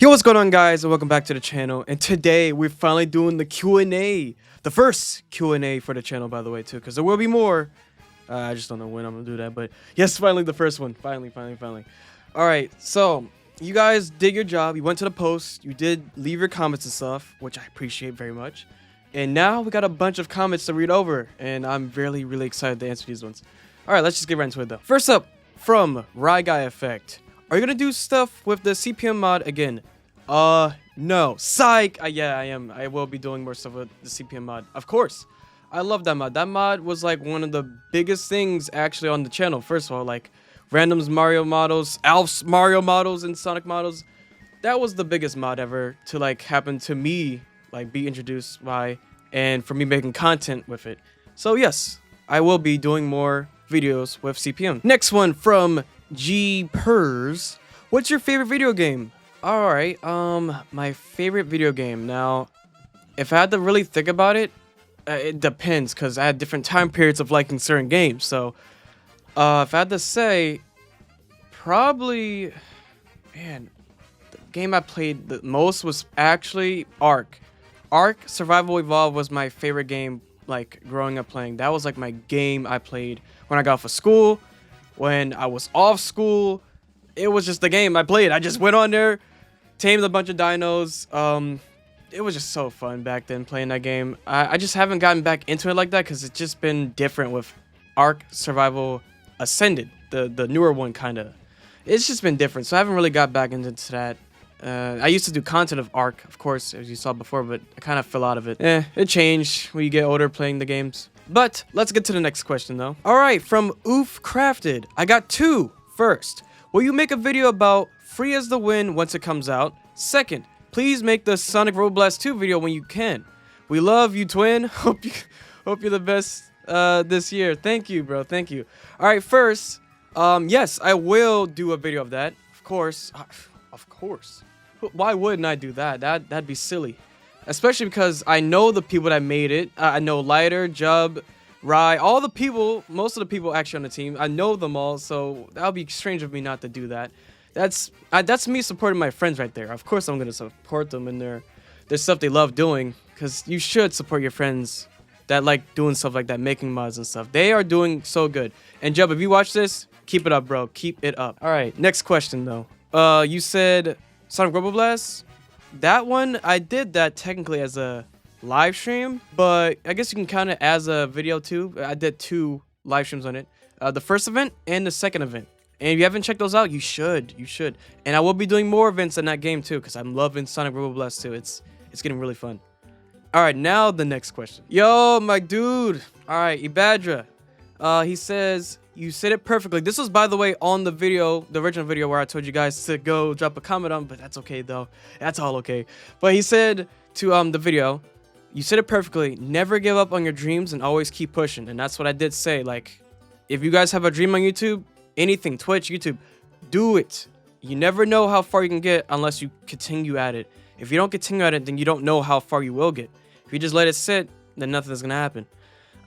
Yo, what's going on, guys, and welcome back to the channel. And today we're finally doing the Q&A, the first Q&A for the channel, by the way, too, because there will be more. I just don't know when I'm gonna do that, but yes, finally the first one. Finally. All right, so you guys did your job. You went to the post. You did leave your comments and stuff, which I appreciate very much. And now we got a bunch of comments to read over, and I'm really excited to answer these ones. All right, let's just get right into it though. First up, from Rye Guy Effect. Are you gonna do stuff with the CPM mod again? No. Psych! Yeah, I am. I will be doing more stuff with the CPM mod. Of course. I love that mod. That mod was like one of the biggest things actually on the channel. First of all, like Random's Mario models, Alf's Mario models, and Sonic models. That was the biggest mod ever to like happen to me, like be introduced by, and for me making content with it. So yes, I will be doing more videos with CPM. Next one from G Pers. What's your favorite video game? Alright, my favorite video game. Now, if I had to really think about it, it depends, because I had different time periods of liking certain games. So, if I had to say, probably, man, the game I played the most was actually Ark. Ark Survival Evolved was my favorite game, like, growing up playing. That was, like, my game I played when I got off of school, when I was off school. It was just the game I played. I just went on there, tamed a bunch of dinos. It was just so fun back then playing that game. I just haven't gotten back into it like that because it's just been different with Ark Survival Ascended, the newer one, kind of. It's just been different, so I haven't really got back into that. I used to do content of Ark, of course, as you saw before, but I kind of fell out of it. It changed when you get older playing the games. But let's get to the next question, though. All right, from Oof Crafted. I got two. First, will you make a video about Free as the Wind once it comes out? Second, please make the Sonic Road Blast 2 video when you can. We love you, twin. Hope you're the best this year. Thank you, bro. Thank you. All right, first, yes, I will do a video of that. Of course. Of course. Why wouldn't I do that? That'd be silly. Especially because I know the people that made it. I know Lighter, Jub, Rye, all the people, most of the people actually on the team. I know them all, so that would be strange of me not to do that. That's me supporting my friends right there. Of course I'm going to support them in their stuff they love doing, because you should support your friends that like doing stuff like that, making mods and stuff. They are doing so good. And Jub, if you watch this, keep it up, bro. Keep it up. All right, next question, though. You said Sonic Robo Blast? That one, I did that technically as a live stream, but I guess you can count it as a video too. I did two live streams on it. The first event and the second event. And if you haven't checked those out, you should. And I will be doing more events in that game too, because I'm loving Sonic Robo Blast too. It's getting really fun. All right, now the next question. Yo, my dude. All right, Ibadra. He says, you said it perfectly. This was, by the way, on the video, the original video where I told you guys to go drop a comment on, but that's okay though. That's all okay. But he said to the video, you said it perfectly. Never give up on your dreams and always keep pushing. And that's what I did say. Like, if you guys have a dream on YouTube, anything, Twitch, YouTube, do it. You never know how far you can get unless you continue at it. If you don't continue at it, then you don't know how far you will get. If you just let it sit, then nothing's gonna happen.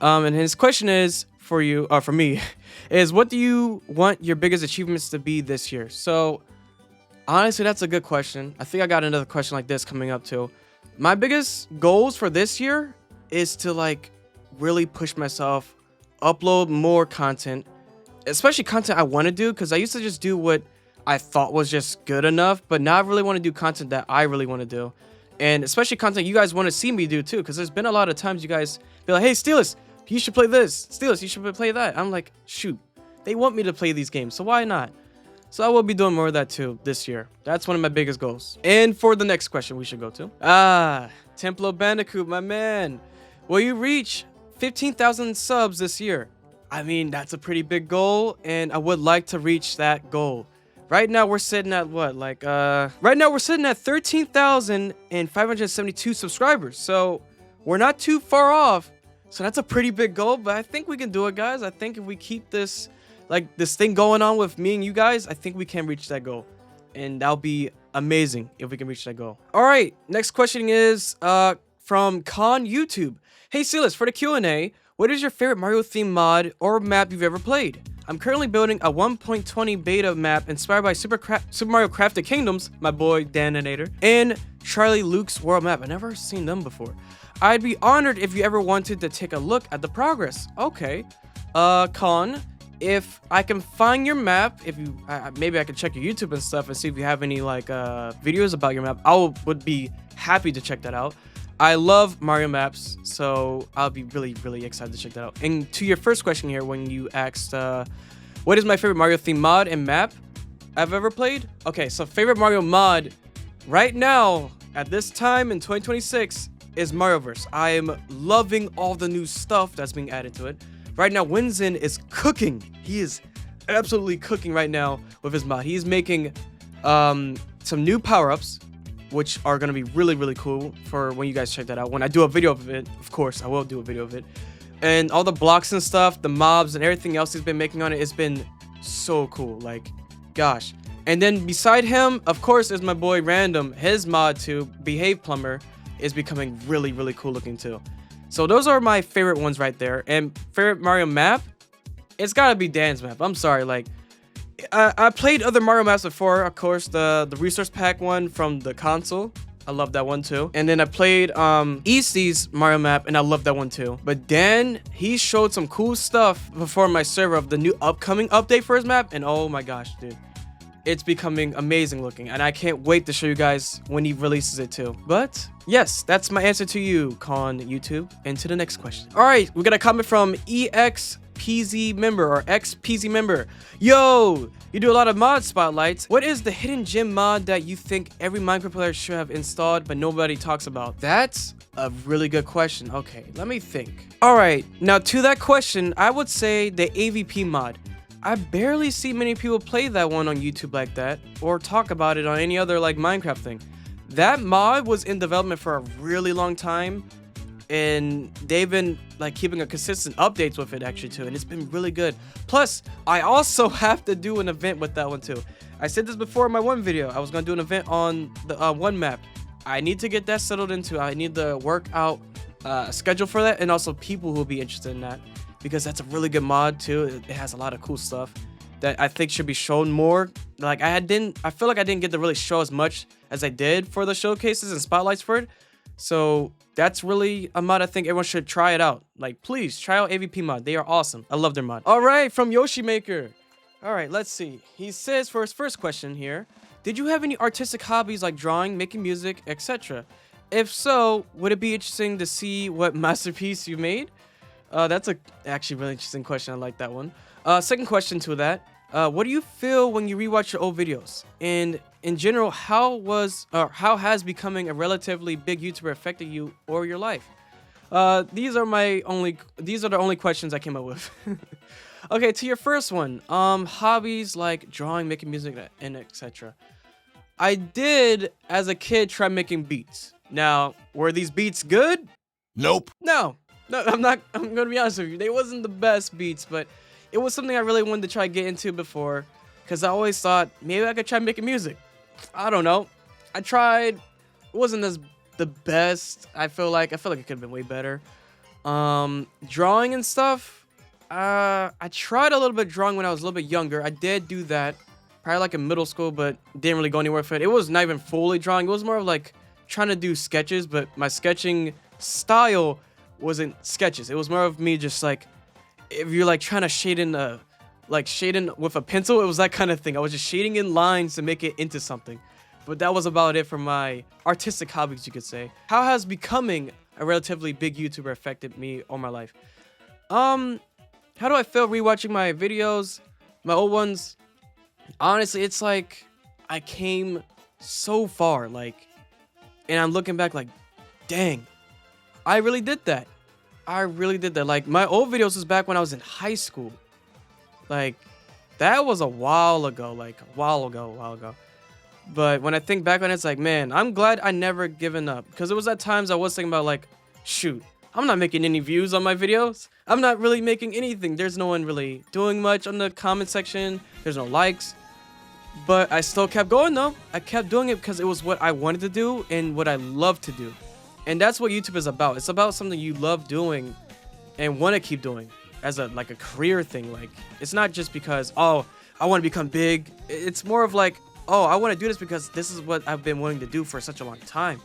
And his question is for you, for me, is what do you want your biggest achievements to be this year? So, honestly, that's a good question. I think I got another question like this coming up too. My biggest goals for this year is to like really push myself, upload more content, especially content I want to do, because I used to just do what I thought was just good enough, but now I really want to do content that I really want to do, and especially content you guys want to see me do too, because there's been a lot of times you guys be like, hey, Steelers, you should play this. Steelers, you should play that. I'm like, shoot, they want me to play these games, so why not? So I will be doing more of that too this year. That's one of my biggest goals. And for the next question we should go to. Templo Bandicoot, my man. Will you reach 15,000 subs this year? I mean, that's a pretty big goal, and I would like to reach that goal. Right now, we're sitting at what? Like, right now, we're sitting at 13,572 subscribers. So, we're not too far off. So, that's a pretty big goal, but I think we can do it, guys. I think if we keep this, like, this thing going on with me and you guys, I think we can reach that goal. And that'll be amazing if we can reach that goal. All right, next question is from Con YouTube. Hey, Silas, for the Q&A, What is your favorite Mario themed mod or map you've ever played? I'm currently building a 1.20 beta map inspired by Super Mario Crafted Kingdoms, my boy Daninator, and Charlie Luke's World Map. I've never seen them before. I'd be honored if you ever wanted to take a look at the progress. Okay. Con, if I can find your map, if you maybe I can check your YouTube and stuff and see if you have any like videos about your map. Would be happy to check that out. I love Mario maps, so I'll be really excited to check that out. And to your first question here, when you asked, what is my favorite Mario themed mod and map I've ever played? Okay, so favorite Mario mod right now at this time in 2026 is Marioverse. I am loving all the new stuff that's being added to it. Right now, Winzen is cooking. He is absolutely cooking right now with his mod. He's making some new power-ups, which are going to be really cool for when you guys check that out. When I do a video of it, of course, I will do a video of it. And all the blocks and stuff, the mobs and everything else he's been making on it, it's been so cool. Like, gosh. And then beside him, of course, is my boy Random. His mod to Behave Plumber is becoming really cool looking too. So those are my favorite ones right there. And favorite Mario map, it's got to be Dan's map. I'm sorry, like, I played other Mario maps before, of course, the resource pack one from the console. I love that one too. And then I played Easty's Mario map, and I love that one too. But Dan, he showed some cool stuff before my server of the new upcoming update for his map, and oh my gosh, dude. It's becoming amazing looking, and I can't wait to show you guys when he releases it too. But yes, that's my answer to you, Con YouTube. And to the next question. All right, we got a comment from EXPZ member or XPZ member. Yo, you do a lot of mod spotlights. What is the hidden gem mod that you think every Minecraft player should have installed but nobody talks about? That's a really good question. Okay, let me think. All right, now to that question, I would say the AVP mod. I barely see many people play that one on YouTube like that or talk about it on any other like Minecraft thing. That mod was in development for a really long time, and they've been like keeping a consistent updates with it actually too, and it's been really good. Plus, I also have to do an event with that one too. I said this before in my one video. I was gonna do an event on the one map. I need to get that settled into. I need to work out a schedule for that, and also people who will be interested in that. Because that's a really good mod too. It has a lot of cool stuff that I think should be shown more. Like I feel like I didn't get to really show as much as I did for the showcases and spotlights for it. So that's really a mod I think everyone should try it out. Like please try out AVP mod. They are awesome. I love their mod. All right, from Yoshi Maker. All right, let's see. He says for his first question here, did you have any artistic hobbies like drawing, making music, etc.? If so, would it be interesting to see what masterpiece you made? That's actually really interesting question. I like that one. Second question to that. What do you feel when you rewatch your old videos? And in general, how has becoming a relatively big YouTuber affected you or your life? These are the only questions I came up with. Okay, to your first one. Hobbies like drawing, making music, and etc. I did as a kid try making beats. Now, were these beats good? Nope. No, I'm gonna be honest with you. They wasn't the best beats, but it was something I really wanted to try to get into before, because I always thought maybe I could try making music. I don't know. I tried. It wasn't as the best. I feel like it could have been way better. Drawing and stuff. I tried a little bit drawing when I was a little bit younger. I did do that, probably like in middle school, but didn't really go anywhere for it. It was not even fully drawing. It was more of like trying to do sketches, but my sketching style wasn't sketches. It was more of me just like, if you're like trying to shade in with a pencil, it was that kind of thing. I was just shading in lines to make it into something. But that was about it for my artistic hobbies, you could say. How has becoming a relatively big YouTuber affected me all my life? How do I feel rewatching my videos, my old ones? Honestly, it's like I came so far, like, and I'm looking back like, dang, I really did that. Like, my old videos was back when I was in high school. Like, that was a while ago. But when I think back on it, it's like, man, I'm glad I never given up. Because it was at times I was thinking about, like, shoot, I'm not making any views on my videos. I'm not really making anything. There's no one really doing much on the comment section. There's no likes. But I still kept going, though. I kept doing it because it was what I wanted to do and what I love to do. And that's what YouTube is about. It's about something you love doing. and want to keep doing as a like a career thing. Like it's not just because, oh, I want to become big. It's more of like, oh, I want to do this because this is what I've been wanting to do for such a long time.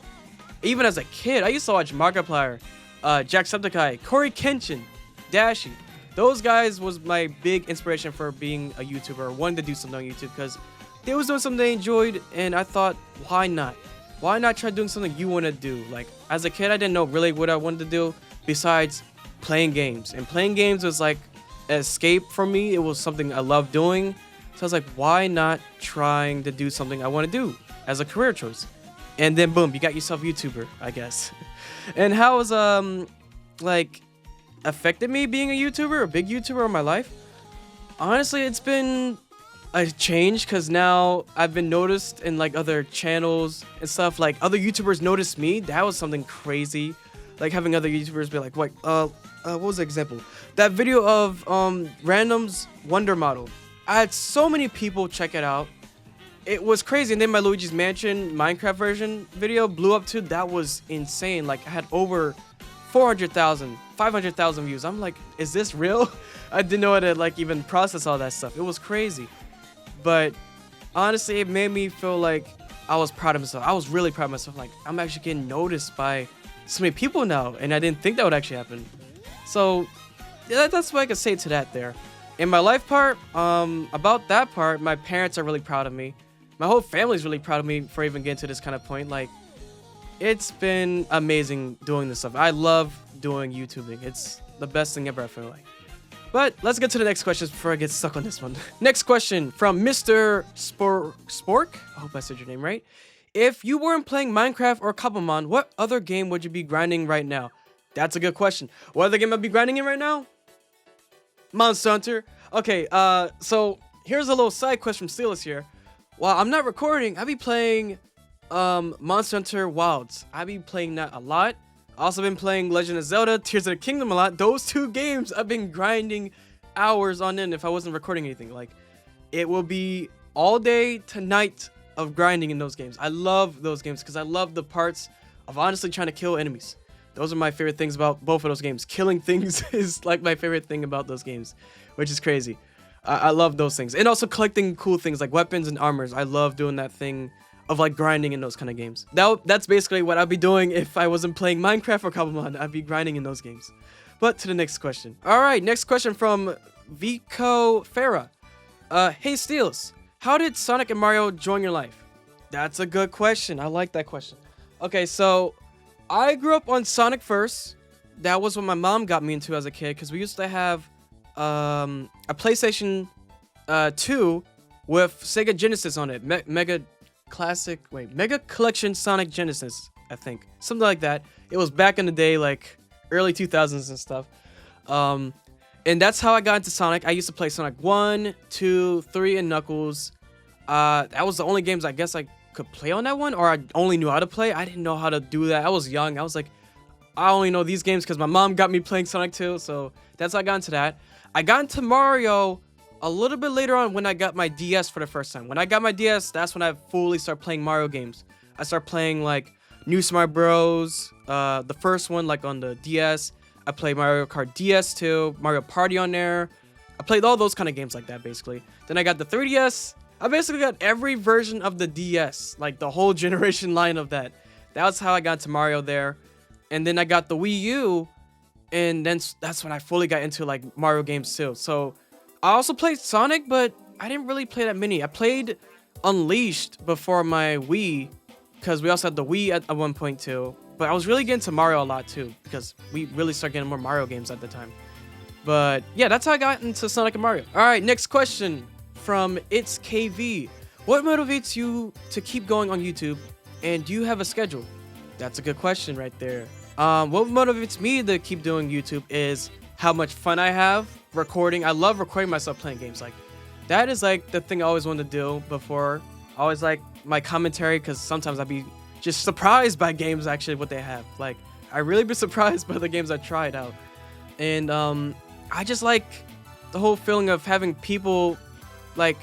Even as a kid, I used to watch Markiplier, Jacksepticeye, Corey Kenshin, Dashi. Those guys was my big inspiration for being a YouTuber, wanting to do something on YouTube, because they was doing something they enjoyed, and I thought, why not? Why not try doing something you want to do? Like, as a kid, I didn't know really what I wanted to do besides playing games. And playing games was like an escape for me. It was something I loved doing. So I was like, why not trying to do something I want to do as a career choice? And then boom, you got yourself a YouTuber, I guess. And how has like affected me being a YouTuber, a big YouTuber in my life? Honestly, it's been a change, because now I've been noticed in like other channels and stuff. Like other YouTubers notice me. That was something crazy. Like having other YouTubers be like, wait, what was the example? That video of Random's Wonder Model. I had so many people check it out. It was crazy. And then my Luigi's Mansion Minecraft version video blew up too. That was insane. Like I had over 400,000, 500,000 views. I'm like, is this real? I didn't know how to like even process all that stuff. It was crazy. But honestly, it made me feel like I was proud of myself. I was really proud of myself. Like I'm actually getting noticed by so many people now, and I didn't think that would actually happen. So yeah, that's what I could say to that there. In my life part, about that part, my parents are really proud of me. My whole family's really proud of me for even getting to this kind of point. Like, it's been amazing doing this stuff. I love doing YouTubing. It's the best thing ever, I feel like. But let's get to the next questions before I get stuck on this one. Next question from Mr. Spork. I hope I said your name right. If you weren't playing Minecraft or Cobblemon, what other game would you be grinding right now? That's a good question. What other game I'd be grinding in right now? Monster Hunter. Okay, so here's a little side quest from Steelers here. While I'm not recording, I be playing Monster Hunter Wilds. I be playing that a lot. Also been playing Legend of Zelda Tears of the Kingdom a lot. Those two games I've been grinding hours on end if I wasn't recording anything. Like, it will be all day to night of grinding in those games. I love those games because I love the parts of honestly trying to kill enemies. Those are my favorite things about both of those games. Killing things is like my favorite thing about those games, which is crazy. I love those things. And also collecting cool things like weapons and armors. I love doing that thing of like grinding in those kind of games. That's basically what I'd be doing if I wasn't playing Minecraft or Cobblemon. I'd be grinding in those games. But to the next question. All right, next question from Vico Farah. Hey Steels, how did Sonic and Mario join your life? That's a good question. I like that question. Okay, so I grew up on Sonic first. That was what my mom got me into as a kid, because we used to have a PlayStation 2 with Sega Genesis on it. Mega Collection Sonic Genesis, I think. Something like that. It was back in the day, like early 2000s and stuff. And that's how I got into Sonic. I used to play Sonic 1, 2, 3, and Knuckles. That was the only games I guess I could play on that one, or I only knew how to play. I didn't know how to do that. I was young. I was like, I only know these games because my mom got me playing Sonic 2, so that's how I got into that. I got into Mario a little bit later on when I got my DS for the first time. When I got my DS, that's when I fully started playing Mario games. I started playing like New Super Mario Bros. The first one, like on the DS. I played Mario Kart DS too, Mario Party on there. I played all those kind of games like that, basically. Then I got the 3DS. I basically got every version of the DS, like the whole generation line of that. That's how I got to Mario there. And then I got the Wii U, and then that's when I fully got into like Mario games too. So I also played Sonic, but I didn't really play that many. I played Unleashed before my Wii, because we also had the Wii at one point too. But I was really getting to Mario a lot too, because we really started getting more Mario games at the time. But yeah, that's how I got into Sonic and Mario. All right, next question from It's KV. What motivates you to keep going on YouTube, and do you have a schedule? That's a good question right there. What motivates me to keep doing YouTube is how much fun I have recording. I love recording myself playing games. Like, that is like the thing I always wanted to do before. I always like my commentary, because sometimes I'd be just surprised by games actually what they have. Like, I really be surprised by the games I tried out. And I just like the whole feeling of having people like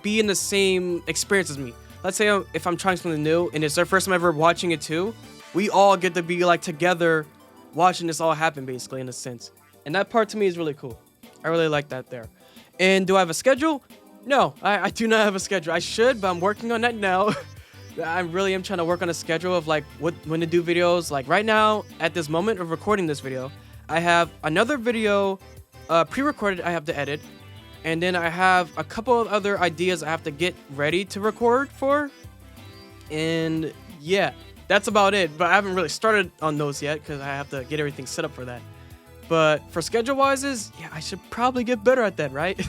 be in the same experience as me. Let's say if I'm trying something new and it's their first time ever watching it too, we all get to be like together watching this all happen, basically, in a sense. And that part to me is really cool. I really like that there. And do I have a schedule? No, I do not have a schedule. I should, but I'm working on that now. I really am trying to work on a schedule of like when to do videos. Like right now, at this moment of recording this video, I have another video pre-recorded I have to edit. And then I have a couple of other ideas I have to get ready to record for. And yeah, that's about it. But I haven't really started on those yet because I have to get everything set up for that. But for schedule-wise, yeah, I should probably get better at that, right?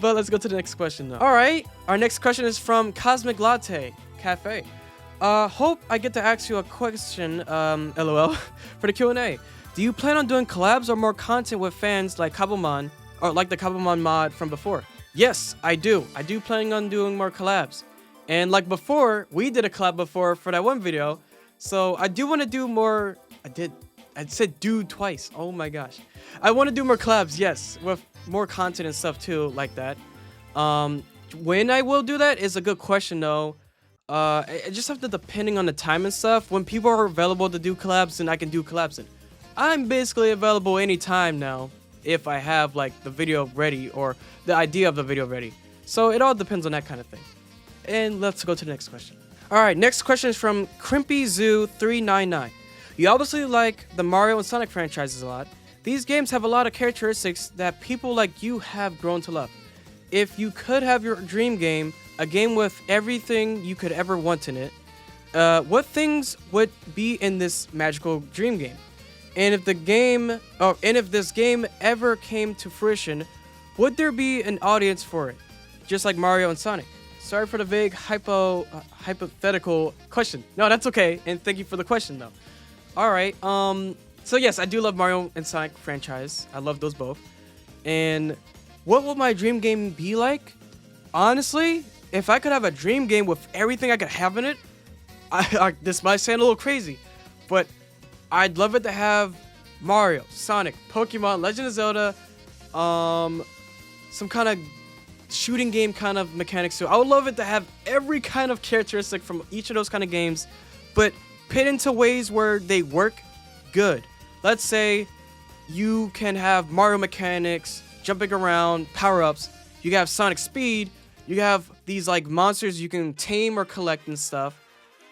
But let's go to the next question though. All right, our next question is from Cosmic Latte Cafe. Hope I get to ask you a question, LOL, for the Q&A. Do you plan on doing collabs or more content with fans like Kabumon, or like the Kabumon mod from before? Yes, I do. I do planning on doing more collabs. And like before, we did a collab before for that one video. So I do want to do more. I said do twice. Oh my gosh. I want to do more collabs, yes, with more content and stuff too, like that. When I will do that is a good question though. I just have to depending on the time and stuff. When people are available to do collabs, then I can do collabs. And I'm basically available anytime now if I have like the video ready or the idea of the video ready. So it all depends on that kind of thing. And let's go to the next question. All right, next question is from CrimpyZoo399. You obviously like the Mario and Sonic franchises a lot. These games have a lot of characteristics that people like you have grown to love. If you could have your dream game, a game with everything you could ever want in it, what things would be in this magical dream game? And if this game ever came to fruition, would there be an audience for it? Just like Mario and Sonic. Sorry for the vague hypothetical question. No, that's okay. And thank you for the question though. All right. So yes, I do love Mario and Sonic franchise. I love those both. And what will my dream game be like? Honestly, if I could have a dream game with everything I could have in it, this might sound a little crazy, but I'd love it to have Mario, Sonic, Pokemon, Legend of Zelda, some kind of shooting game kind of mechanics too. I would love it to have every kind of characteristic from each of those kind of games, but put into ways where they work good. Let's say you can have Mario mechanics, jumping around, power-ups. You have Sonic speed. You have these like monsters you can tame or collect and stuff.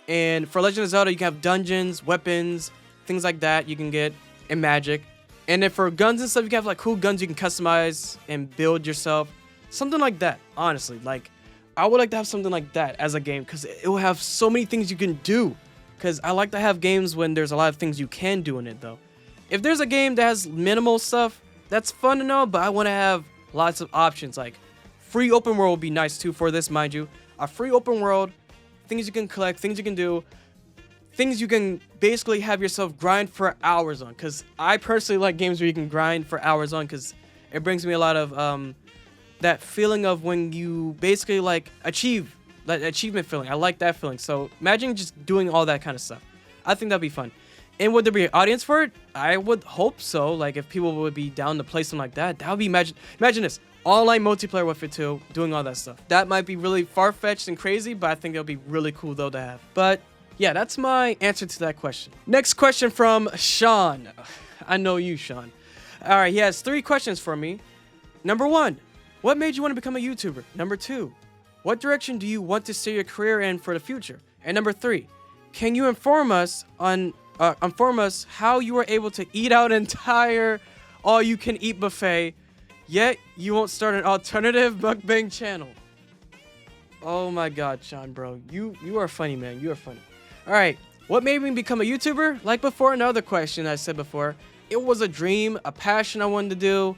And for Legend of Zelda, you can have dungeons, weapons, things like that you can get, and magic. And then for guns and stuff, you can have like cool guns you can customize and build yourself. Something like that, honestly. Like, I would like to have something like that as a game because it will have so many things you can do. Because I like to have games when there's a lot of things you can do in it, though. If there's a game that has minimal stuff, that's fun to know, but I want to have lots of options. Like, free open world would be nice, too, for this, mind you. A free open world, things you can collect, things you can do, things you can basically have yourself grind for hours on. Because I personally like games where you can grind for hours on because it brings me a lot of that feeling of when you basically like achieve that achievement feeling. I like that feeling. So imagine just doing all that kind of stuff. I think that'd be fun. And would there be an audience for it? I would hope so. Like if people would be down to play something like that, that would be imagine this online multiplayer with it too, doing all that stuff. That might be really far-fetched and crazy, but I think it'll be really cool though to have. But yeah, that's my answer to that question. Next question from Sean. I know you, Sean. All right, he has 3 questions for me. Number 1, what made you want to become a YouTuber? Number 2, what direction do you want to steer your career in for the future? And number 3, can you inform us how you were able to eat out an entire all-you-can-eat buffet, yet you won't start an alternative mukbang channel? Oh my God, Sean, bro, you are funny, man. You are funny. All right, what made me become a YouTuber? Like before, another question I said before, it was a dream, a passion I wanted to do.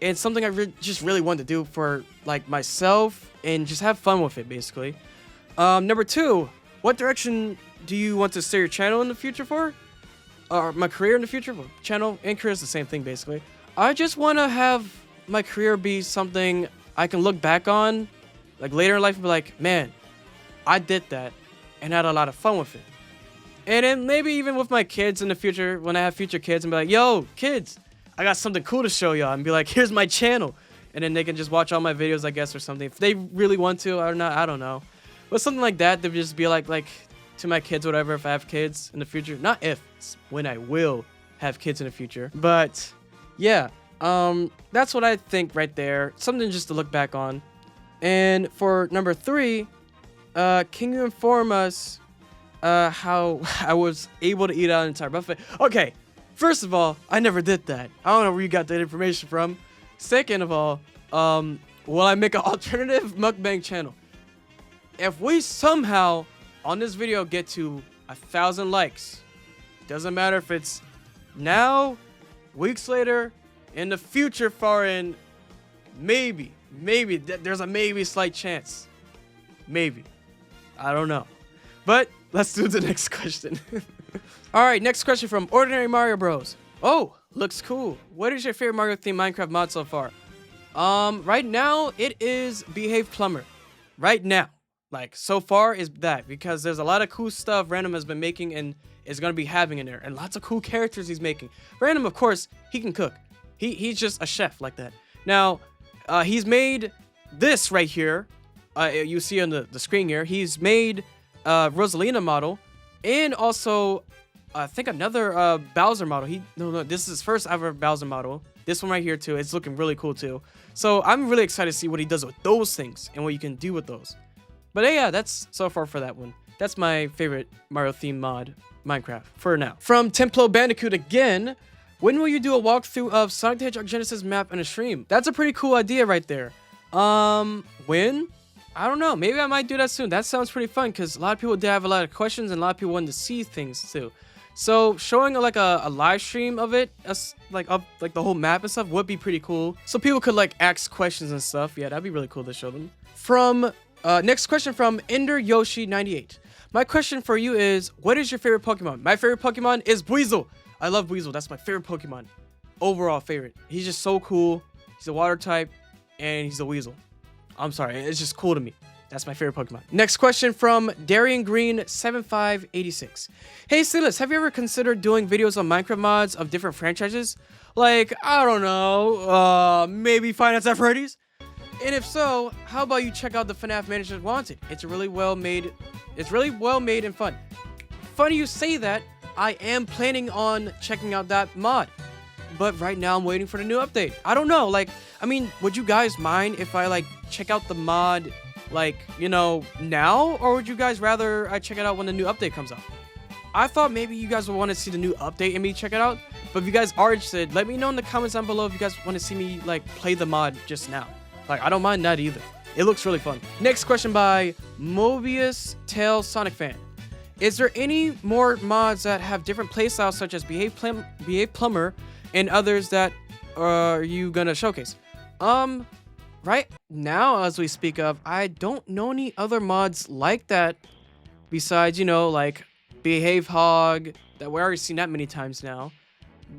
And something I just really wanted to do for like myself and just have fun with it, basically. Number 2, what direction do you want to steer your channel in the future for? Or my career in the future? Well, channel and career is the same thing, basically. I just want to have my career be something I can look back on, like later in life, and be like, man, I did that and had a lot of fun with it. And then maybe even with my kids in the future, when I have future kids, and be like, yo, kids, I got something cool to show y'all, and be like, here's my channel. And then they can just watch all my videos, I guess, or something. If they really want to or not, I don't know. But something like that, they'd just be like to my kids, whatever, if I have kids in the future. Not if, it's when I will have kids in the future. But Yeah, that's what I think right there. Something just to look back on. And for number 3, can you inform us how I was able to eat out an entire buffet? Okay, first of all, I never did that. I don't know where you got that information from. Second of all, will I make an alternative mukbang channel? If we somehow on this video get to 1,000 likes, doesn't matter if it's now, weeks later, in the future, far in, maybe there's a maybe slight chance, maybe, I don't know, but let's do the next question. All right, next question from Ordinary Mario Bros. Oh, looks cool. What is your favorite Mario themed Minecraft mod so far? Right now it is Behave Plumber. Right now, like so far is that, because there's a lot of cool stuff Random has been making and is gonna be having in there, and lots of cool characters he's making. Random, of course, he can cook. He's just a chef like that. Now, he's made this right here. You see on the screen here. He's made Rosalina model, and also I think another Bowser model. No, this is his first ever Bowser model. This one right here too. It's looking really cool too. So I'm really excited to see what he does with those things and what you can do with those. But yeah, that's so far for that one. That's my favorite Mario theme mod, Minecraft, for now. From Templo Bandicoot again. When will you do a walkthrough of Sonic the Hedgehog Genesis map in a stream? That's a pretty cool idea right there. When? I don't know. Maybe I might do that soon. That sounds pretty fun because a lot of people did have a lot of questions and a lot of people wanted to see things too. So showing like a live stream of it, like the whole map and stuff would be pretty cool. So people could like ask questions and stuff. Yeah, that'd be really cool to show them. From next question from Ender Yoshi 98. My question for you is, what is your favorite Pokemon? My favorite Pokemon is Buizel. I love Buizel. That's my favorite Pokemon. Overall favorite. He's just so cool. He's a water type and he's a weasel. I'm sorry. It's just cool to me. That's my favorite Pokemon. Next question from Darian Green 7586. Hey Silas, have you ever considered doing videos on Minecraft mods of different franchises? Like, I don't know, maybe Finance at Freddy's? And if so, how about you check out the FNAF Managers Wanted? It's really well made and fun. Funny you say that. I am planning on checking out that mod, but right now I'm waiting for the new update. I don't know, like, I mean, would you guys mind if I like check out the mod, like, you know, now, or would you guys rather I check it out when the new update comes out? I thought maybe you guys would want to see the new update and me check it out, but if you guys are interested, let me know in the comments down below if you guys want to see me like play the mod just now. Like, I don't mind that either. It looks really fun. Next question by Mobius Tail Sonic Fan. Is there any more mods that have different playstyles such as Behave Plumber and others that are you gonna showcase? Right now, as we speak of, I don't know any other mods like that besides, you know, like Behave Hog, that we already seen that many times now.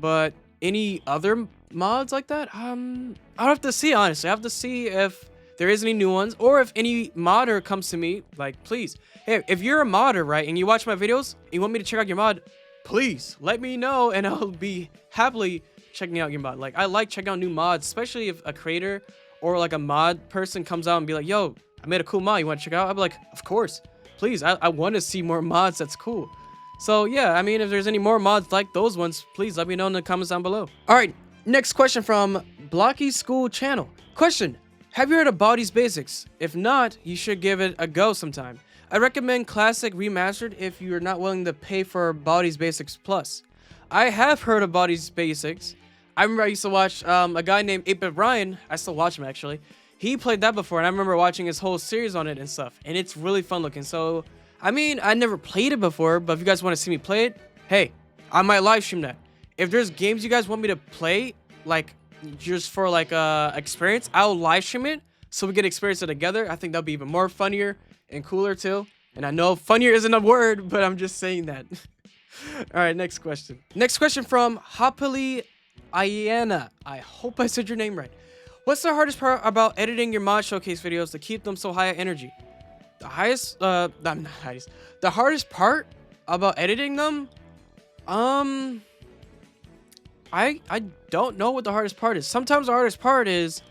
But any other mods like that? I'll have to see, honestly. I have to see if there is any new ones, or if any modder comes to me, like, please. Hey, if you're a modder, right, and you watch my videos, and you want me to check out your mod, please let me know, and I'll be happily checking out your mod. Like, I like checking out new mods, especially if a creator or like a mod person comes out and be like, yo, I made a cool mod, you want to check it out? I'll be like, of course, please. I want to see more mods. That's cool. So yeah, I mean, if there's any more mods like those ones, please let me know in the comments down below. All right, next question from Blocky School Channel. Question: have you heard of Baldi's Basics? If not, you should give it a go sometime. I recommend Classic Remastered if you're not willing to pay for Baldi's Basics Plus. I have heard of Baldi's Basics. I remember I used to watch a guy named 8-Bit Ryan. I still watch him actually. He played that before, and I remember watching his whole series on it and stuff. And it's really fun looking. So, I mean, I never played it before, but if you guys want to see me play it, hey, I might live stream that. If there's games you guys want me to play, like just for like experience, I'll live stream it so we can experience it together. I think that'll be even more funnier and cooler too. And I know funnier isn't a word, but I'm just saying that. All right, next question. Next question from Happily Iana. I hope I said your name right. What's the hardest part about editing your mod showcase videos to keep them so high energy? The hardest part about editing them? I don't know what the hardest part is. Sometimes the hardest part is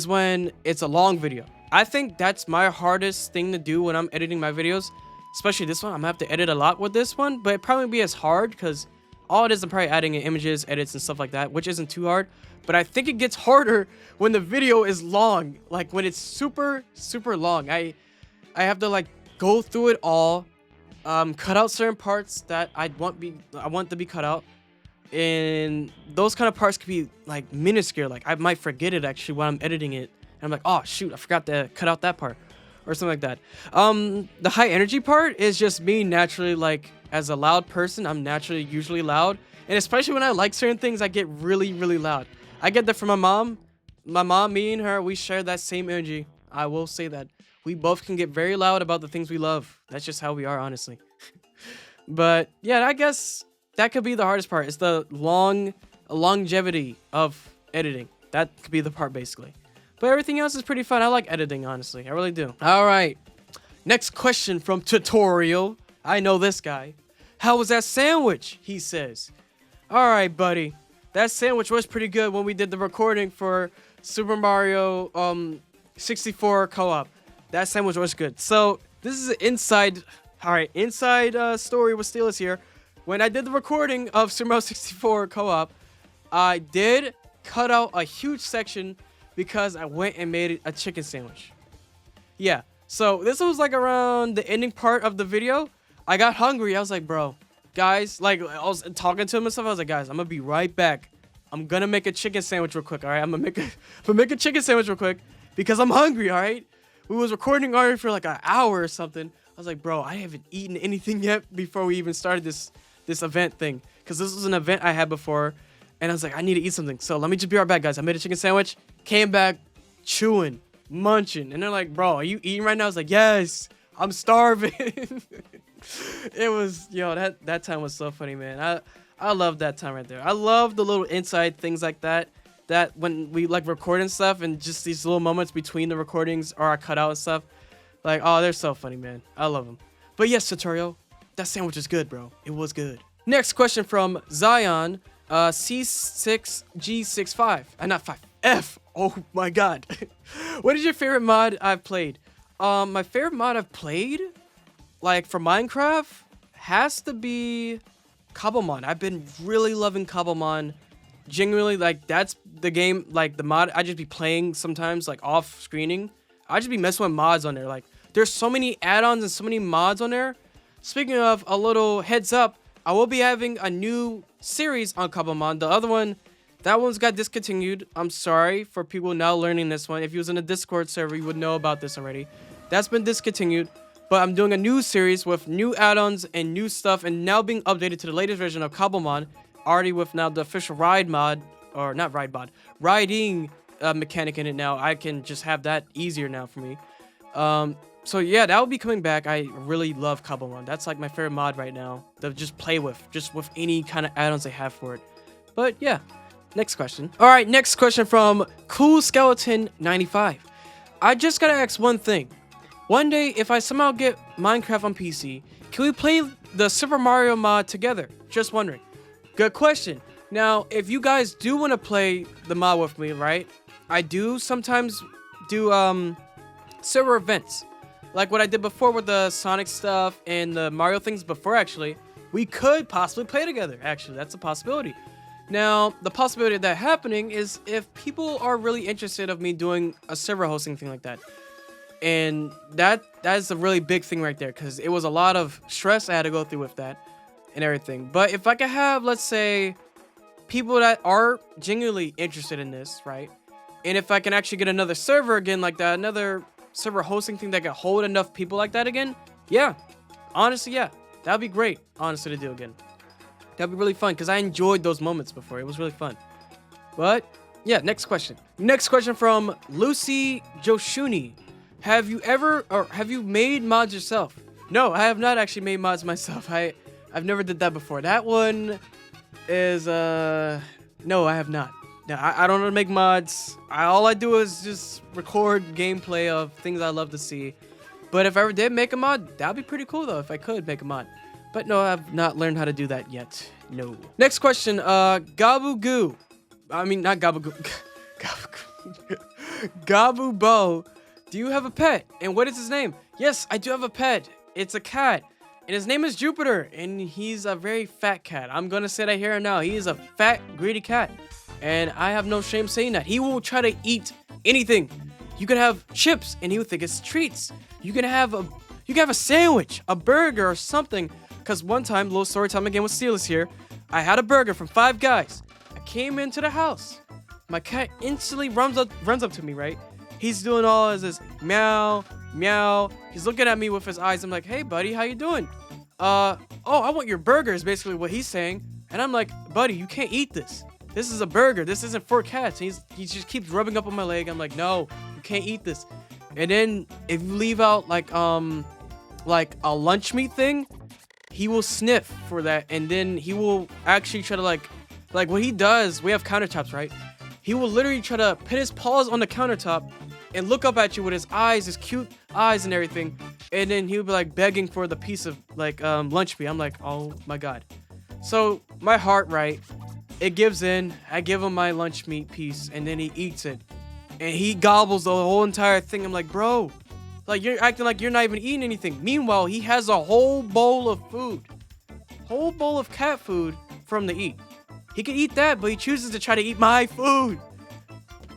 when it's a long video. I think that's my hardest thing to do when I'm editing my videos, especially this one. I'm gonna have to edit a lot with this one, but it probably be as hard because All it is, I'm probably adding in images, edits, and stuff like that, which isn't too hard. But I think it gets harder when the video is long, like when it's super, super long. I have to like go through it all, cut out certain parts that I want to be cut out, and those kind of parts could be like minuscule. Like I might forget it actually while I'm editing it, and I'm like, oh shoot, I forgot to cut out that part, or something like that. The high energy part is just me naturally, like as a loud person, I'm naturally usually loud, and especially when I like certain things, I get really, really loud. I get that from my mom. My mom, me and her, we share that same energy. I will say that. We both can get very loud about the things we love. That's just how we are, honestly. But yeah, I guess that could be the hardest part. It's the longevity of editing. That could be the part, basically. But everything else is pretty fun. I like editing, honestly. I really do. All right. Next question from Tutorial. I know this guy. How was that sandwich? He says. All right, buddy. That sandwich was pretty good when we did the recording for Super Mario 64 co-op. That sandwich was good. So this is an inside story with Steelers here. When I did the recording of Super Mario 64 co-op, I did cut out a huge section because I went and made a chicken sandwich. Yeah. So this was like around the ending part of the video. I got hungry. I was like, bro, guys, like I was talking to him and stuff. I was like, guys, I'm gonna be right back. I'm gonna make a chicken sandwich real quick. All right, I'm gonna make a chicken sandwich real quick because I'm hungry. All right. We was recording already for like an hour or something. I was like, bro, I haven't eaten anything yet before we even started this event thing, because this was an event I had before, and I was like, I need to eat something. So let me just be right back, guys. I made a chicken sandwich. Came back, chewing, munching, and they're like, bro, are you eating right now? I was like, yes, I'm starving. It was, yo, that time was so funny, man. I love that time right there. I love the little inside things like that when we like record and stuff, and just these little moments between the recordings or I cut out and stuff. Like, oh, they're so funny, man. I love them. But yes, Tutorial, that sandwich is good, bro. It was good. Next question from Zion C6G65. Not 5. F. Oh my god. What is your favorite mod I've played? My favorite mod I've played, like for Minecraft, has to be Cobblemon. I've been really loving Cobblemon. Genuinely, like that's the game, like the mod I just be playing sometimes, like off screening. I just be messing with mods on there. Like there's so many add-ons and so many mods on there. Speaking of, a little heads up, I will be having a new series on Cobblemon. The other one, that one's got discontinued. I'm sorry for people now learning this one. If you was in a Discord server, you would know about this already. That's been discontinued. But I'm doing a new series with new add-ons and new stuff, and now being updated to the latest version of Cobblemon. Already with now the official ride mod, or not ride mod, riding mechanic in it now. I can just have that easier now for me. So yeah, that will be coming back. I really love Cobblemon. That's like my favorite mod right now to just play with, just with any kind of add-ons they have for it. But yeah, next question. All right, next question from Cool Skeleton 95. I just gotta ask one thing. One day, if I somehow get Minecraft on PC, can we play the Super Mario mod together? Just wondering. Good question. Now, if you guys do want to play the mod with me, right? I do sometimes do server events. Like what I did before with the Sonic stuff and the Mario things before, actually. We could possibly play together, actually. That's a possibility. Now, the possibility of that happening is if people are really interested of me doing a server hosting thing like that. And that is a really big thing right there, because it was a lot of stress I had to go through with that and everything. But if I could have, let's say, people that are genuinely interested in this, right? And if I can actually get another server again like that, another server hosting thing that can hold enough people like that again, yeah. Honestly, yeah. That'd be great, honestly, to do again. That'd be really fun, because I enjoyed those moments before. It was really fun. But, yeah, next question. Next question from Lucy Joshuni. Have you made mods yourself? No, I have not actually made mods myself. I've never did that before. That one is, no, I have not. No, I don't know how to make mods. All I do is just record gameplay of things I love to see. But if I ever did make a mod, that'd be pretty cool, though, if I could make a mod. But no, I've not learned how to do that yet. No. Next question, Gabugoo. I mean, not Gabugoo. Gabubo. Do you have a pet? And what is his name? Yes, I do have a pet. It's a cat. And his name is Jupiter, and he's a very fat cat. I'm gonna say that here and now. He is a fat, greedy cat. And I have no shame saying that. He will try to eat anything. You could have chips, and he would think it's treats. You can have a sandwich, a burger, or something. Cause one time, little story time again with Steelers here. I had a burger from Five Guys. I came into the house. My cat instantly runs up to me, right? He's doing all this meow, meow. He's looking at me with his eyes. I'm like, hey, buddy, how you doing? Oh, I want your burger is basically what he's saying. And I'm like, buddy, you can't eat this. This is a burger. This isn't for cats. And he just keeps rubbing up on my leg. I'm like, no, you can't eat this. And then if you leave out like a lunch meat thing, he will sniff for that. And then he will actually try to like what he does. We have countertops, right? He will literally try to put his paws on the countertop and look up at you with his eyes, his cute eyes and everything. And then he'll be like begging for the piece of like lunch meat. I'm like, oh my God. So my heart, right? It gives in. I give him my lunch meat piece and then he eats it. And he gobbles the whole entire thing. I'm like, bro, like you're acting like you're not even eating anything. Meanwhile, he has a whole bowl of food. Whole bowl of cat food for him to eat. He could eat that, but he chooses to try to eat my food.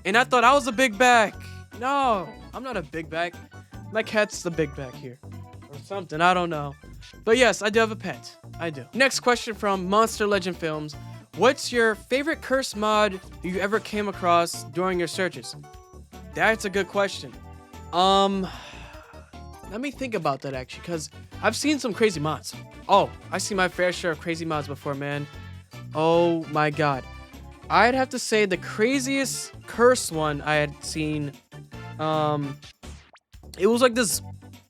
And I thought I was a big bag. No, I'm not a big bag. My cat's the big bag here. Or something, I don't know. But yes, I do have a pet. I do. Next question from Monster Legend Films. What's your favorite curse mod you ever came across during your searches? That's a good question. Let me think about that actually, because I've seen some crazy mods. Oh, I see my fair share of crazy mods before, man. Oh my God. I'd have to say the craziest curse one I had seen, it was like this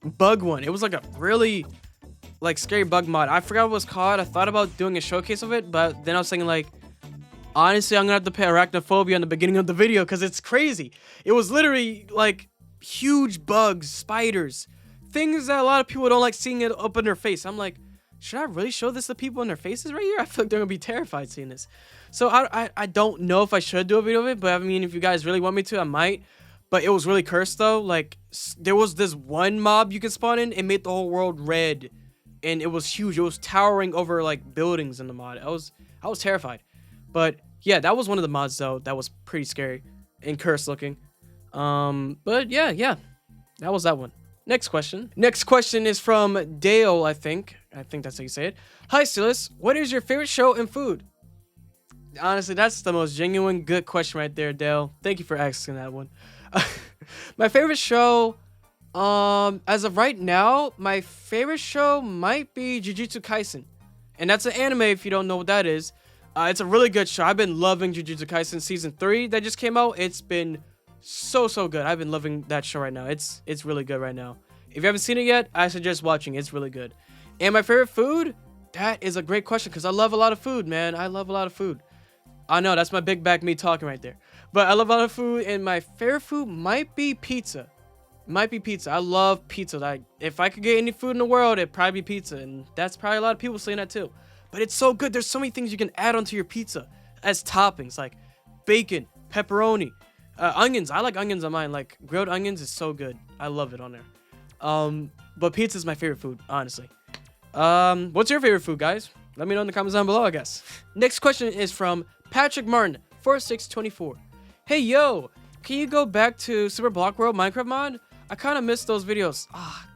bug one. It was like a really like scary bug mod. I forgot what it was called. I thought about doing a showcase of it, but then I was thinking like, honestly, I'm gonna have to put arachnophobia in the beginning of the video because it's crazy. It was literally like huge bugs, spiders, things that a lot of people don't like seeing it up in their face. I'm like, should I really show this to people in their faces right here? I feel like they're gonna be terrified seeing this. So I don't know if I should do a video of it, but I mean, if you guys really want me to, I might. But it was really cursed though. Like there was this one mob you could spawn in and made the whole world red, and it was huge. It was towering over like buildings in the mod. I was terrified. But yeah, that was one of the mods though. That was pretty scary and cursed looking. But yeah, that was that one. Next question. Next question is from Dale, I think. I think that's how you say it. Hi, Silas. What is your favorite show and food? Honestly, that's the most genuine, good question right there, Dale. Thank you for asking that one. My favorite show, as of right now, my favorite show might be Jujutsu Kaisen. And that's an anime if you don't know what that is. It's a really good show. I've been loving Jujutsu Kaisen Season 3 that just came out. It's been so good. I've been loving that show right now. It's really good right now. If you haven't seen it yet, I suggest watching. It's really good. And my favorite food? That is a great question because I love a lot of food, man. I love a lot of food. I know, that's my big back me talking right there. But I love a lot of food, and my favorite food might be pizza. Might be pizza. I love pizza. Like, if I could get any food in the world, it'd probably be pizza. And that's probably a lot of people saying that too. But it's so good. There's so many things you can add onto your pizza as toppings, like bacon, pepperoni, onions. I like onions on mine. Like, grilled onions is so good. I love it on there. But pizza is my favorite food, honestly. What's your favorite food, guys? Let me know in the comments down below, I guess. Next question is from Patrick Martin, 4624. Hey, yo, can you go back to Super Block World Minecraft mod? I kind of missed those videos.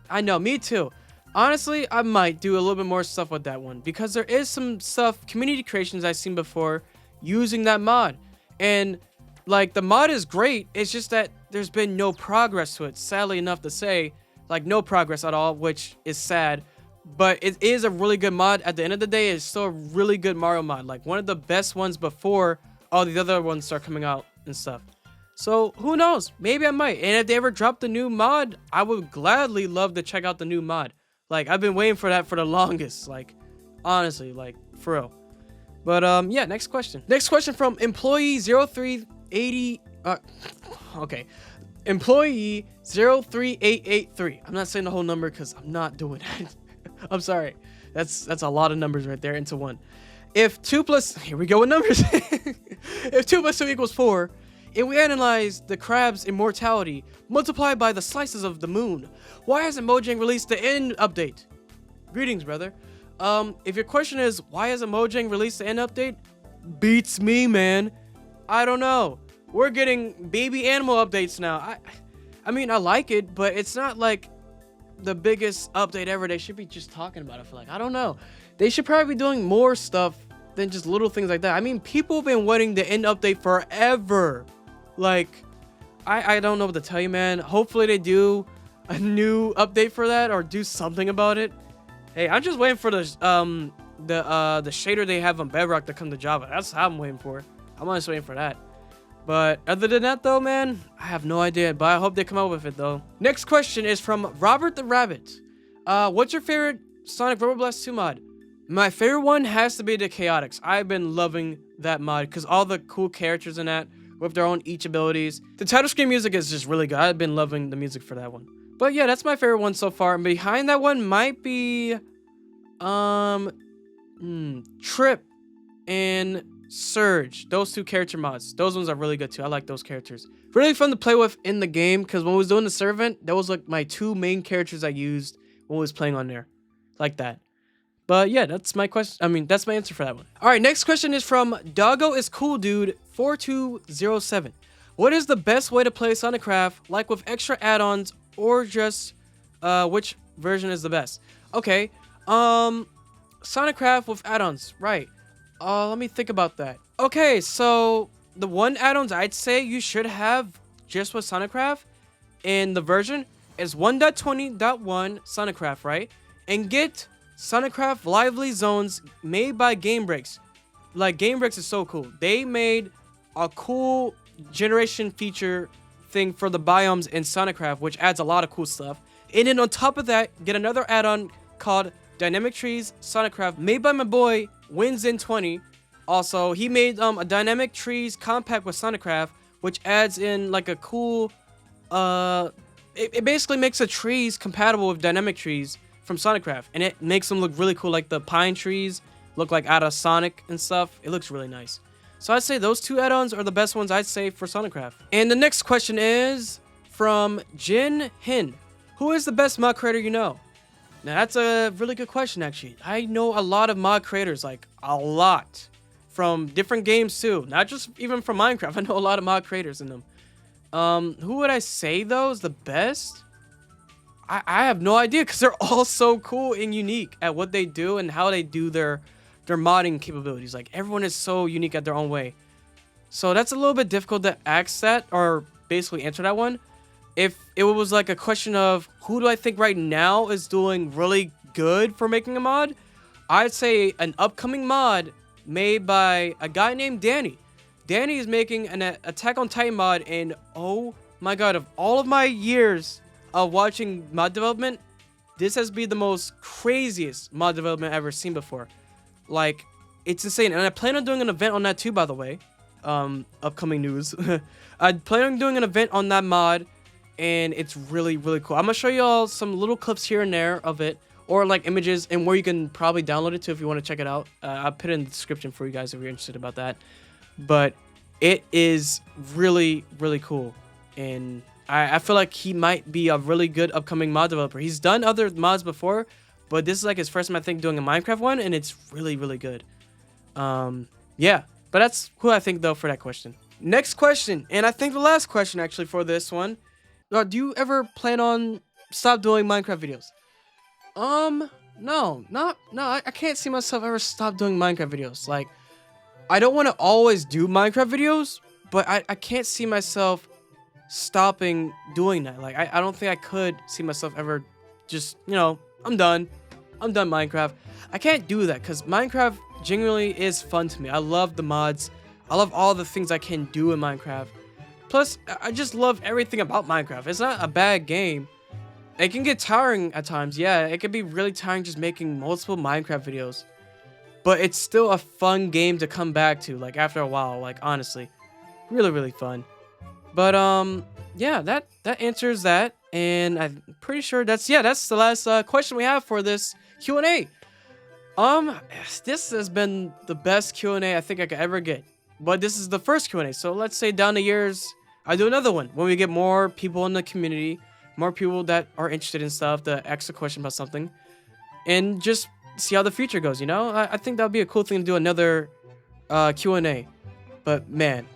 I know, me too. Honestly, I might do a little bit more stuff with that one because there is some stuff, community creations I've seen before using that mod. And like the mod is great. It's just that there's been no progress to it, sadly enough to say, like no progress at all, which is sad. But it is a really good mod. At the end of the day, it's still a really good Mario mod. Like one of the best ones before all the other ones start coming out and stuff. So who knows? Maybe I might. And if they ever drop the new mod, I would gladly love to check out the new mod. Like I've been waiting for that for the longest. Like honestly, like for real. But yeah, next question. Next question from employee 0380. Okay. Employee 03883. I'm not saying the whole number because I'm not doing that. I'm sorry. That's a lot of numbers right there into one. If 2 plus... Here we go with numbers. If 2 plus 2 equals 4, and we analyze the crab's immortality multiplied by the slices of the moon, why hasn't Mojang released the end update? Greetings, brother. If your question is why has Mojang released the end update, beats me, man. I don't know. We're getting baby animal updates now. I mean, I like it, but it's not like the biggest update ever. They should be just talking about it for like, I don't know. They should probably be doing more stuff than just little things like that. I mean, people have been wanting the end update forever. Like, I don't know what to tell you, man. Hopefully they do a new update for that or do something about it. Hey, I'm just waiting for the shader they have on Bedrock to come to Java. That's how I'm waiting for. I'm just waiting for that. But other than that, though, man, I have no idea. But I hope they come out with it, though. Next question is from Robert the Rabbit. What's your favorite Sonic Rubber Blast 2 mod? My favorite one has to be the Chaotix. I've been loving that mod because all the cool characters in that with their own each abilities. The title screen music is just really good. I've been loving the music for that one. But yeah, that's my favorite one so far. And behind that one might be Trip and Surge. Those two character mods. Those ones are really good too. I like those characters. Really fun to play with in the game because when I was doing the servant, that was like my two main characters I used when I was playing on there. Like that. But yeah, that's my question. I mean, that's my answer for that one. All right, next question is from Doggo is Cool Dude 4207. What is the best way to play Sonic Craft, like with extra add-ons or just which version is the best? Okay, Sonic Craft with add-ons, right? Let me think about that. Okay, so the one add-ons I'd say you should have just with Sonic Craft in the version is 1.20.1 Sonic Craft, right? And get Sonic Craft Lively Zones made by Game Breaks. Like, Game Breaks is so cool. They made a cool generation feature thing for the biomes in Sonic Craft, which adds a lot of cool stuff. And then on top of that, get another add-on called Dynamic Trees Sonic Craft, made by my boy WinZin20. Also, he made a Dynamic Trees compact with Sonic Craft, which adds in like a cool, it basically makes the trees compatible with Dynamic Trees from Sonic Craft, and it makes them look really cool. Like the pine trees look like out of Sonic and stuff. It looks really nice. So I'd say those two add-ons are the best ones I'd say for Sonic Craft. And the next question is from Jin Hin. Who is the best mod creator you know? Now that's a really good question, actually. I know a lot of mod creators, like a lot, from different games too. Not just even from Minecraft. I know a lot of mod creators in them. Who would I say though is the best? I have no idea because they're all so cool and unique at what they do and how they do their modding capabilities. Like, everyone is so unique at their own way. So that's a little bit difficult to ask that or basically answer that one. If it was like a question of who do I think right now is doing really good for making a mod, I'd say an upcoming mod made by a guy named Danny. Danny is making an Attack on Titan mod, and oh my god, of all of my years of watching mod development, this has been the most craziest mod development I've ever seen before. Like, it's insane. And I plan on doing an event on that too, by the way. Upcoming news. I plan on doing an event on that mod, and it's really, really cool. I'm gonna show you all some little clips here and there of it, or like images, and where you can probably download it to if you want to check it out. I'll put it in the description for you guys if you're interested about that. But it is really, really cool, and I feel like he might be a really good upcoming mod developer. He's done other mods before, but this is like his first time, I think, doing a Minecraft one, and it's really, really good. Yeah, but that's who I think, though, for that question. Next question, and I think the last question, actually, for this one. Do you ever plan on stop doing Minecraft videos? No, I can't see myself ever stop doing Minecraft videos. Like, I don't want to always do Minecraft videos, but I can't see myself stopping doing that. Like, I don't think I could see myself ever just, you know, I'm done Minecraft. I can't do that because Minecraft genuinely is fun to me. I love the mods. I love all the things I can do in Minecraft. Plus, I just love everything about Minecraft. It's not a bad game. It can get tiring at times. Yeah, it can be really tiring just making multiple Minecraft videos. But it's still a fun game to come back to, like, after a while. Like, honestly. Really, really fun. But, yeah, that answers that. And I'm pretty sure that's the last question we have for this Q&A. This has been the best Q&A I think I could ever get. But this is the first Q&A. So let's say down the years, I do another one. When we get more people in the community, more people that are interested in stuff, to ask a question about something. and just see how the future goes. You know, I think that would be a cool thing to do, another Q&A. But man,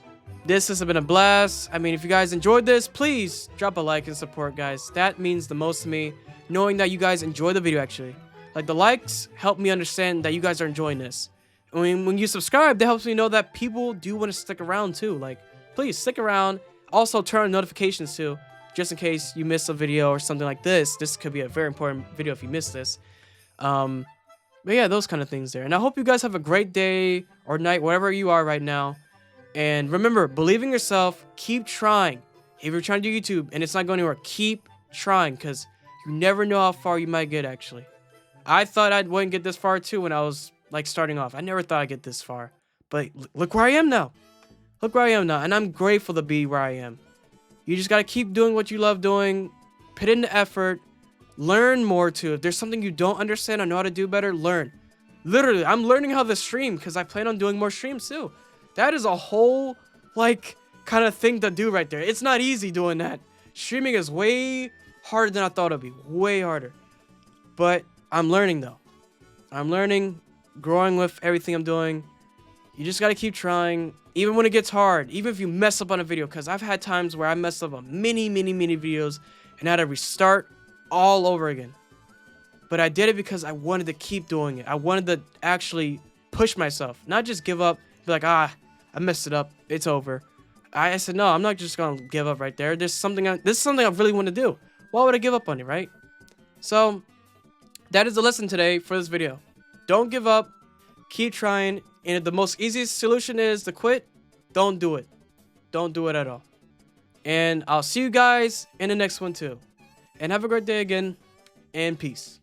this has been a blast. I mean, if you guys enjoyed this, please drop a like and support, guys. That means the most to me, knowing that you guys enjoy the video. Actually, like, the likes help me understand that you guys are enjoying this. I mean, when you subscribe, that helps me know that people do want to stick around too. Like, please stick around. Also, turn on notifications too, just in case you miss a video or something like this. This could be a very important video if you miss this. But yeah, those kind of things there. And I hope you guys have a great day or night, wherever you are right now. And remember, believe in yourself. Keep trying. If you're trying to do YouTube and it's not going anywhere, keep trying, because you never know how far you might get, actually. I thought I wouldn't get this far too when I was like starting off. I never thought I'd get this far. But look where I am now. Look where I am now. And I'm grateful to be where I am. You just got to keep doing what you love doing. Put in the effort. Learn more too. If there's something you don't understand or know how to do better, learn. Literally, I'm learning how to stream because I plan on doing more streams too. That is a whole, like, kind of thing to do right there. It's not easy doing that. Streaming is way harder than I thought it'd be. Way harder. But I'm learning though. I'm learning, growing with everything I'm doing. You just gotta keep trying, even when it gets hard. Even if you mess up on a video, because I've had times where I messed up on many videos and I had to restart all over again. But I did it because I wanted to keep doing it. I wanted to actually push myself, not just give up, be like, I messed it up, it's over. I said, no, I'm not just gonna give up right there. This is something I really want to do. Why would I give up on it, right? So that is the lesson today for this video. Don't give up, keep trying. And if the most easiest solution is to quit, don't do it. Don't do it at all. And I'll see you guys in the next one too. And have a great day again, and peace.